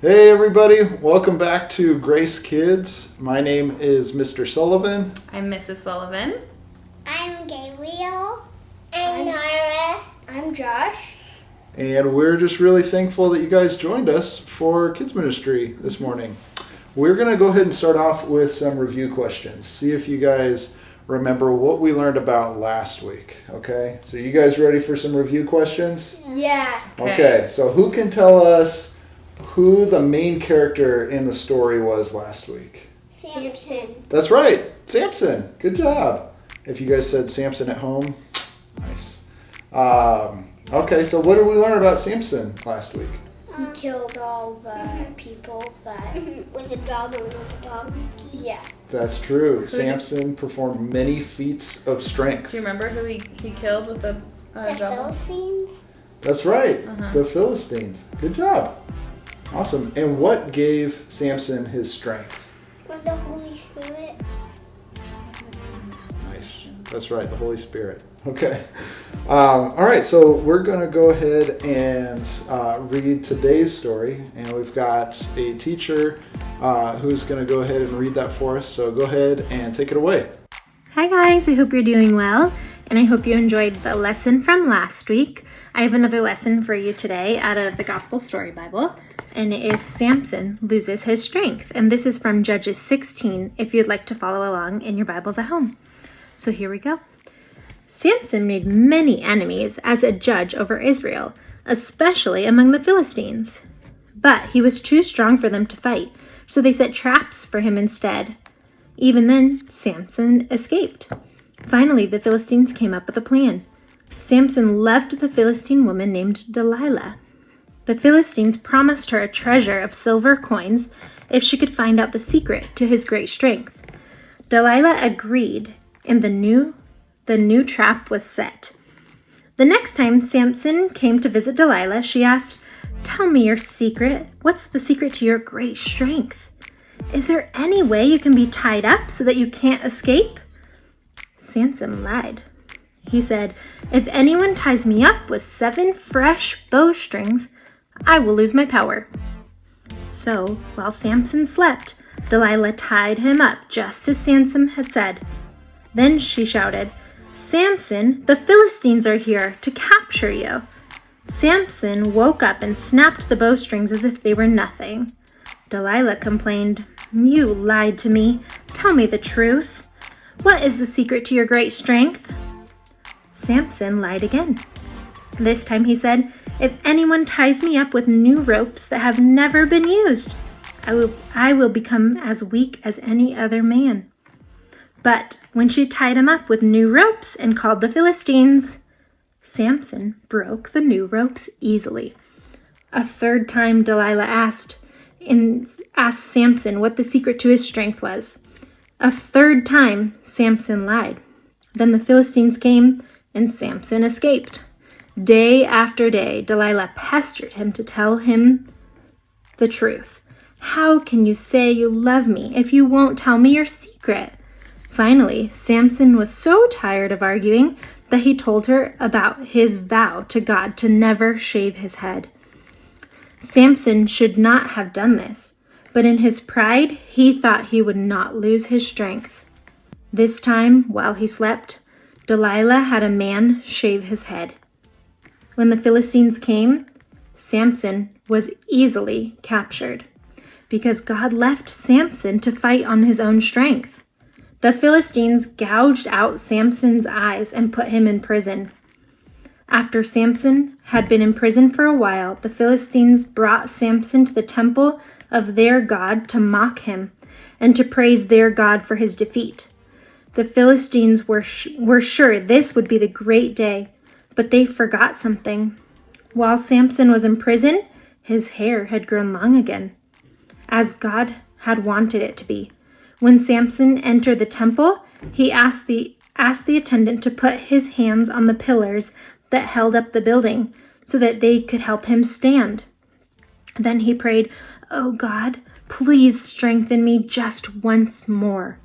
Hey everybody, welcome back to Grace Kids. My name is Mr. Sullivan. I'm Mrs. Sullivan. I'm Gabriel. I'm Nara. I'm Josh. And we're just really thankful that you guys joined us for Kids Ministry this morning. We're going to go ahead and start off with some review questions. See if you guys remember what we learned about last week. Okay, so you guys ready for some review questions? Yeah. Okay, so who can tell us who the main character in the story was last week? Samson. That's right, Samson. Good job. If you guys said Samson at home, nice. Okay, so what did we learn about Samson last week? He killed all the people that... With a dog or with a dog? Yeah. That's true. Samson performed many feats of strength. Do you remember who he killed with the The javelin? Philistines? That's right, the Philistines. Good job. Awesome. And what gave Samson his strength? With the Holy Spirit? Nice. That's right, the Holy Spirit. Okay. All right, so we're going to go ahead and read today's story. And we've got a teacher who's going to go ahead and read that for us. So go ahead and take it away. Hi guys, I hope you're doing well, and I hope you enjoyed the lesson from last week. I have another lesson for you today out of the Gospel Story Bible, and it is Samson loses his strength. And this is from Judges 16, if you'd like to follow along in your Bibles at home. So here we go. Samson made many enemies as a judge over Israel, especially among the Philistines. But he was too strong for them to fight, so they set traps for him instead. Even then, Samson escaped. Finally, the Philistines came up with a plan. Samson loved the Philistine woman named Delilah. The Philistines promised her a treasure of silver coins if she could find out the secret to his great strength. Delilah agreed, and the new trap was set. The next time Samson came to visit Delilah, she asked, "Tell me your secret. What's the secret to your great strength? Is there any way you can be tied up so that you can't escape?" Samson lied. He said, "If anyone ties me up with 7 fresh bowstrings, I will lose my power." So, while Samson slept, Delilah tied him up just as Samson had said. Then she shouted, "Samson, the Philistines are here to capture you." Samson woke up and snapped the bowstrings as if they were nothing. Delilah complained, "You lied to me. Tell me the truth. What is the secret to your great strength?" Samson lied again. This time he said, "If anyone ties me up with new ropes that have never been used, I will become as weak as any other man." But when she tied him up with new ropes and called the Philistines, Samson broke the new ropes easily. A third time Delilah asked Samson what the secret to his strength was. A third time, Samson lied. Then the Philistines came, and Samson escaped. Day after day, Delilah pestered him to tell him the truth. "How can you say you love me if you won't tell me your secret?" Finally, Samson was so tired of arguing that he told her about his vow to God to never shave his head. Samson should not have done this, but in his pride, he thought he would not lose his strength. This time, while he slept, Delilah had a man shave his head. When the Philistines came, Samson was easily captured because God left Samson to fight on his own strength. The Philistines gouged out Samson's eyes and put him in prison. After Samson had been in prison for a while, the Philistines brought Samson to the temple of their god to mock him and to praise their god for his defeat. The Philistines were sure this would be the great day, but they forgot something. While Samson was in prison, his hair had grown long again, as God had wanted it to be. When Samson entered the temple, he asked the attendant to put his hands on the pillars that held up the building so that they could help him stand. Then he prayed, "Oh God, please strengthen me just once more."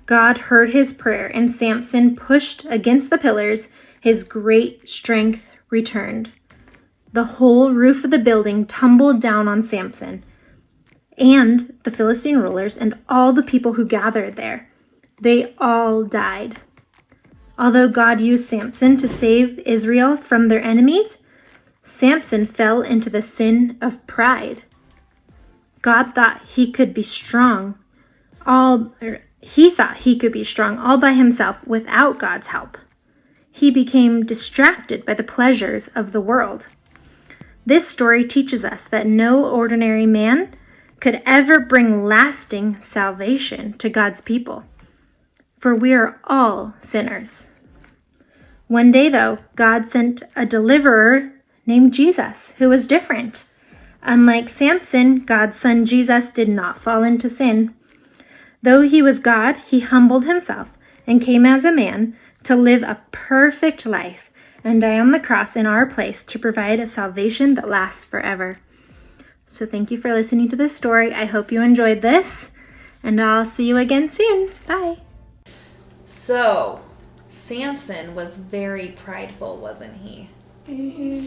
God heard his prayer, and Samson pushed against the pillars. His great strength returned. The whole roof of the building tumbled down on Samson. and the Philistine rulers and all the people who gathered there. They all died. Although God used Samson to save Israel from their enemies, Samson fell into the sin of pride. God thought he could be strong all by himself without God's help. He became distracted by the pleasures of the world. This story teaches us that no ordinary man could ever bring lasting salvation to God's people, for we are all sinners. One day, though, God sent a deliverer named Jesus, who was different. Unlike Samson, God's son Jesus did not fall into sin. Though he was God, he humbled himself and came as a man to live a perfect life and die on the cross in our place to provide a salvation that lasts forever. So thank you for listening to this story. I hope you enjoyed this, and I'll see you again soon. Bye. So, Samson was very prideful, wasn't he? Mm-hmm.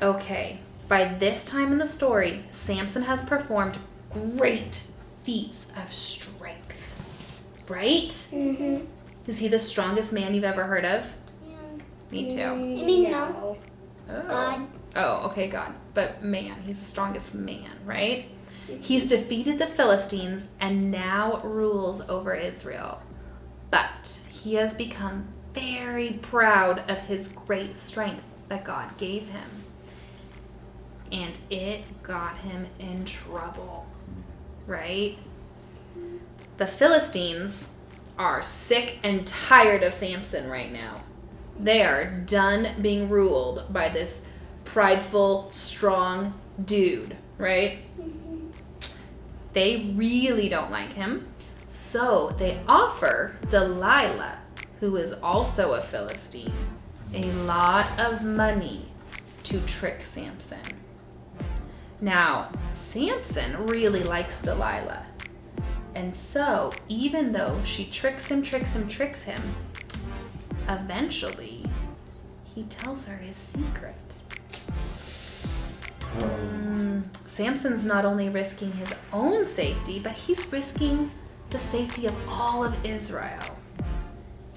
Okay, by this time in the story, Samson has performed great feats of strength, right? Mm-hmm. Is he the strongest man you've ever heard of? Yeah. Me too. I mean, no. Oh. God. Oh, okay, God. But man, he's the strongest man, right? He's defeated the Philistines and now rules over Israel. But he has become very proud of his great strength that God gave him. And it got him in trouble, right? The Philistines are sick and tired of Samson right now. They are done being ruled by this prideful, strong dude, right? They really don't like him. So they offer Delilah, who is also a Philistine, a lot of money to trick Samson. Now, Samson really likes Delilah. And so, even though she tricks him, eventually, he tells her his secret. Samson's not only risking his own safety, but he's risking the safety of all of Israel.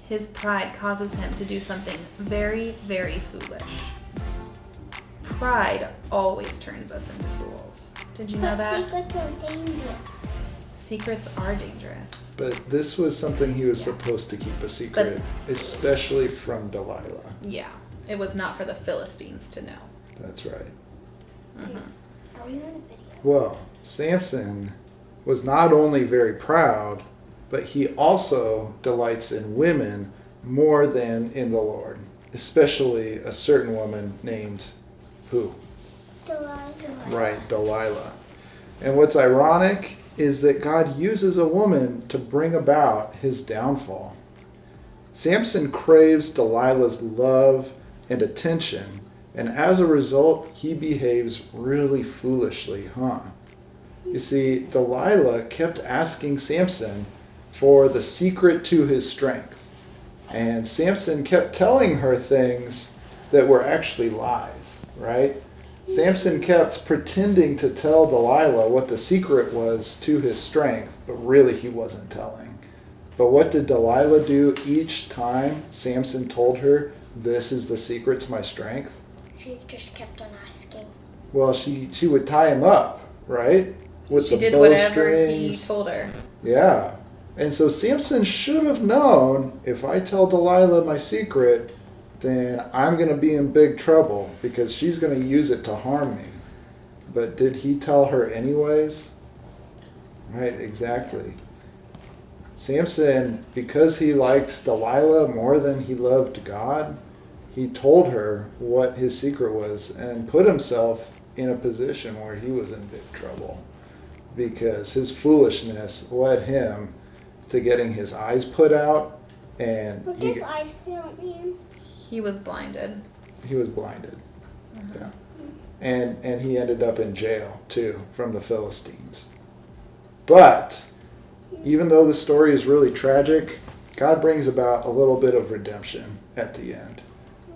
His pride causes him to do something very, very foolish. Pride always turns us into fools. Did you know that? Secrets are dangerous. Secrets are dangerous. But this was something he was supposed to keep a secret, especially from Delilah. Yeah, it was not for the Philistines to know. That's right. Mm-hmm. Are we on a video? Well, Samson was not only very proud, but he also delights in women more than in the Lord, especially a certain woman named who? Delilah. Right, Delilah. And what's ironic is that God uses a woman to bring about his downfall. Samson craves Delilah's love and attention, and as a result, he behaves really foolishly, huh? You see, Delilah kept asking Samson for the secret to his strength, and Samson kept telling her things that were actually lies, right? Samson kept pretending to tell Delilah what the secret was to his strength, but really he wasn't telling. But what did Delilah do each time Samson told her, this is the secret to my strength? She just kept on asking. Well, she would tie him up, right? With She the did whatever bowstrings. he told her. Yeah. And so Samson should have known, if I tell Delilah my secret, then I'm going to be in big trouble because she's going to use it to harm me. But did he tell her anyways? Right, exactly. Samson, because he liked Delilah more than he loved God, he told her what his secret was and put himself in a position where he was in big trouble because his foolishness led him to getting his eyes put out, and What does eyes put out mean? He was blinded. he was blinded. Yeah. And he ended up in jail too from the Philistines. But even though the story is really tragic, God brings about a little bit of redemption at the end.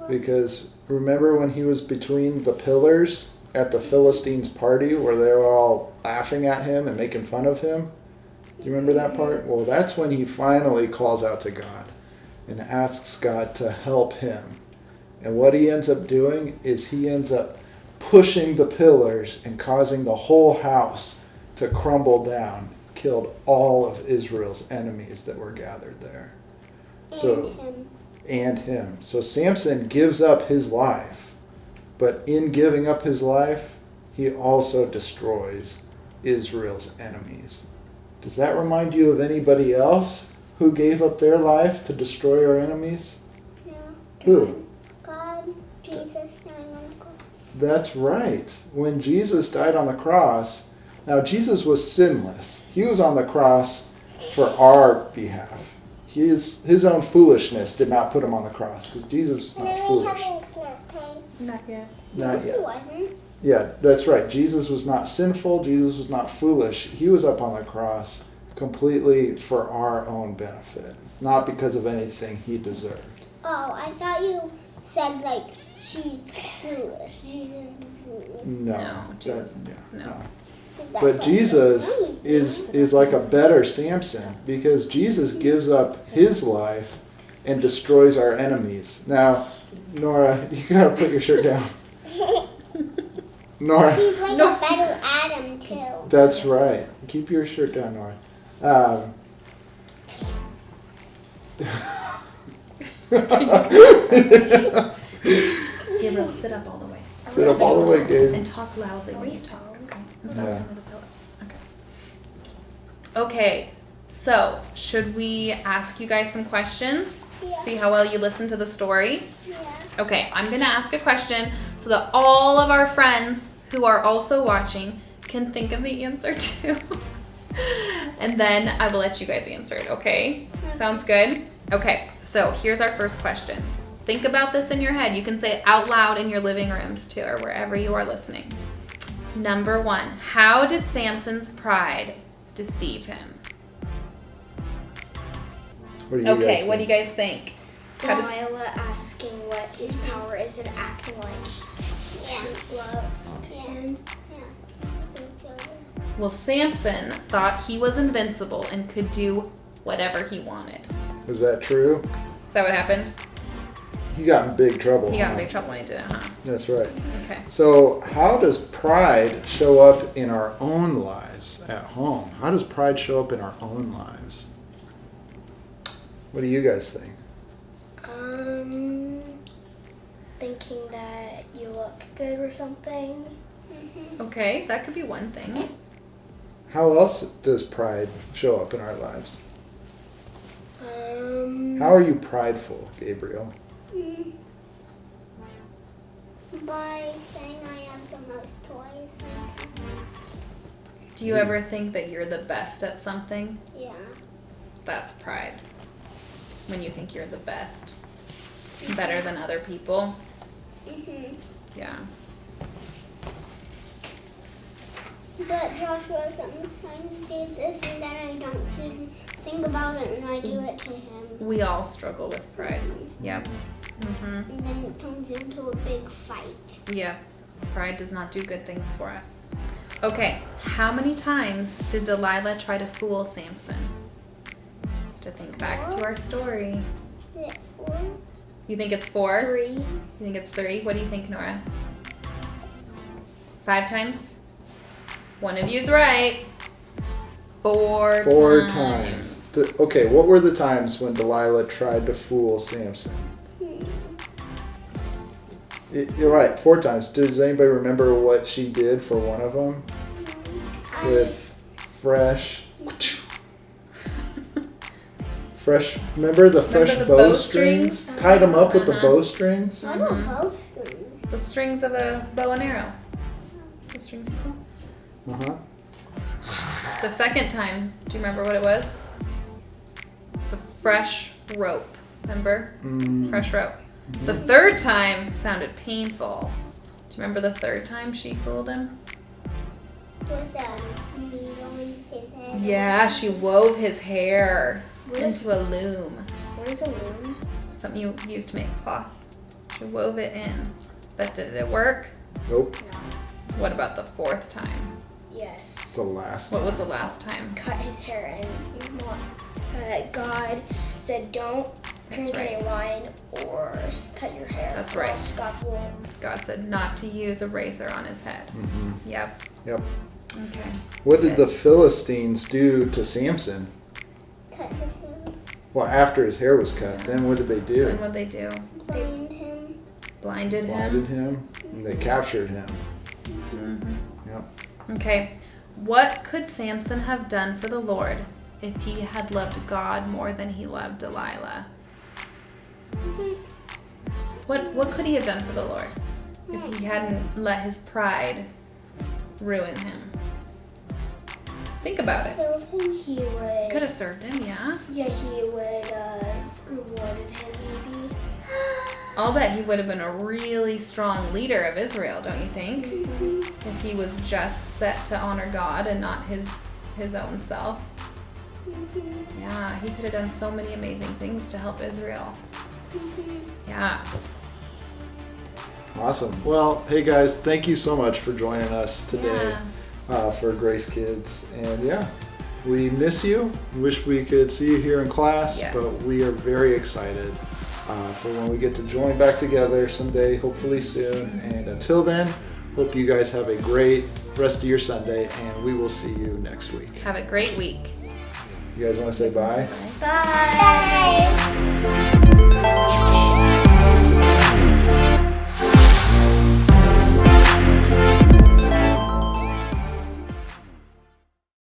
Because remember when he was between the pillars at the Philistines' party where they were all laughing at him and making fun of him? Do you remember that part? Well, that's when he finally calls out to God and asks God to help him. And what he ends up doing is he ends up pushing the pillars and causing the whole house to crumble down, killed all of Israel's enemies that were gathered there. And him. So Samson gives up his life, but in giving up his life, he also destroys Israel's enemies. Does that remind you of anybody else who gave up their life to destroy our enemies? Yeah. Who? God, Jesus, dying on the cross. That's right. When Jesus died on the cross, now Jesus was sinless. He was on the cross for our behalf. His own foolishness did not put him on the cross because Jesus was not foolish. Not yet. Not He yet. wasn't. Yeah, that's right. Jesus was not sinful. Jesus was not foolish. He was up on the cross completely for our own benefit, not because of anything he deserved. Oh, I thought you said like she's foolish. Jesus is foolish. No, Jesus. yeah, No. But Jesus is like a better Samson because Jesus gives up his life and destroys our enemies. Now, Nora, you gotta put your shirt down. Nora. He's like a better Adam too. That's right. Keep your shirt down, Nora. Gabriel, sit up all the way. Sit up all the way, Gabe. And talk loudly when you talk. Okay. And stop Yeah. under the pillow. Okay. Okay. So, should we ask you guys some questions? Yeah. See how well you listen to the story? Yeah. Okay, I'm gonna ask a question so that all of our friends who are also watching can think of the answer too. And then I will let you guys answer it, okay? Sounds good? Okay, so here's our first question. Think about this in your head. You can say it out loud in your living rooms too, or wherever you are listening. Number 1, how did Samson's pride deceive him? What do you Okay, guys what do you think? guys think? How did- Delilah asking what his power is and acting like true love to him. Well, Samson thought he was invincible and could do whatever he wanted. Was that true? Is that what happened? He got in big trouble. He got in huh? big trouble when he did it, huh? That's right. Okay. So, how does pride show up in our own lives at home? How does pride show up in our own lives? What do you guys think? Thinking that you look good or something. Okay, that could be one thing. How else does pride show up in our lives? How are you prideful, Gabriel? By saying I have the most toys. Do you ever think that you're the best at something? Yeah. That's pride. When you think you're the best. Better than other people. Yeah. But Joshua sometimes did this and then I don't think about it and I do it to him. We all struggle with pride. Yep. And then it turns into a big fight. Yeah. Pride does not do good things for us. Okay, how many times did Delilah try to fool Samson? To think back to our story. Is it 4? You think it's 4? 3. You think it's 3? What do you think, Nora? 5 times? One of you's right. 4 times. Okay, what were the times when Delilah tried to fool Samson? You're right, 4 times. Does anybody remember what she did for one of them? With fresh, remember the fresh the bowstrings? bowstrings? Tied them up with the Uh-huh. bowstrings? I know both things. The strings of a bow and arrow. The strings you pull. Uh-huh. The second time, do you remember what it was? It's a fresh rope. Remember? Fresh rope. The third time sounded painful. Do you remember the third time she fooled him? Was that needle in his head? Yeah, she wove his hair What is- into a loom. What is a loom? Something you use to make cloth. She wove it in. But did it work? Nope. What about the 4th time? Yes. The last. What was the last time? Cut his hair, and God said, "Don't drink That's right. any wine or cut your hair." That's or right. else God will. God said not to use a razor on his head. Mm-hmm. Yep. Yep. Okay. What did the Philistines do to Samson? Cut his hair. Well, after his hair was cut, then what did they And do? what'd they do? Blind him. Blinded Blinded him. him, and they captured him. Mhm. Yep. Okay. What could Samson have done for the Lord if he had loved God more than he loved Delilah? What could he have done for the Lord if he hadn't let his pride ruin him? Think about it. So him. He would. Could have served him, yeah. Yeah, he would rewarded him maybe. I'll bet he would have been a really strong leader of Israel, don't you think? If he was just set to honor God and not his own self. Yeah, he could have done so many amazing things to help Israel. Yeah. Awesome. Well, hey guys, thank you so much for joining us today for Grace Kids. And yeah, we miss you. Wish we could see you here in class, Yes. but we are very excited for when we get to join back together someday, hopefully soon. And until then, hope you guys have a great rest of your Sunday, and we will see you next week. Have a great week. You guys want to say bye? Bye.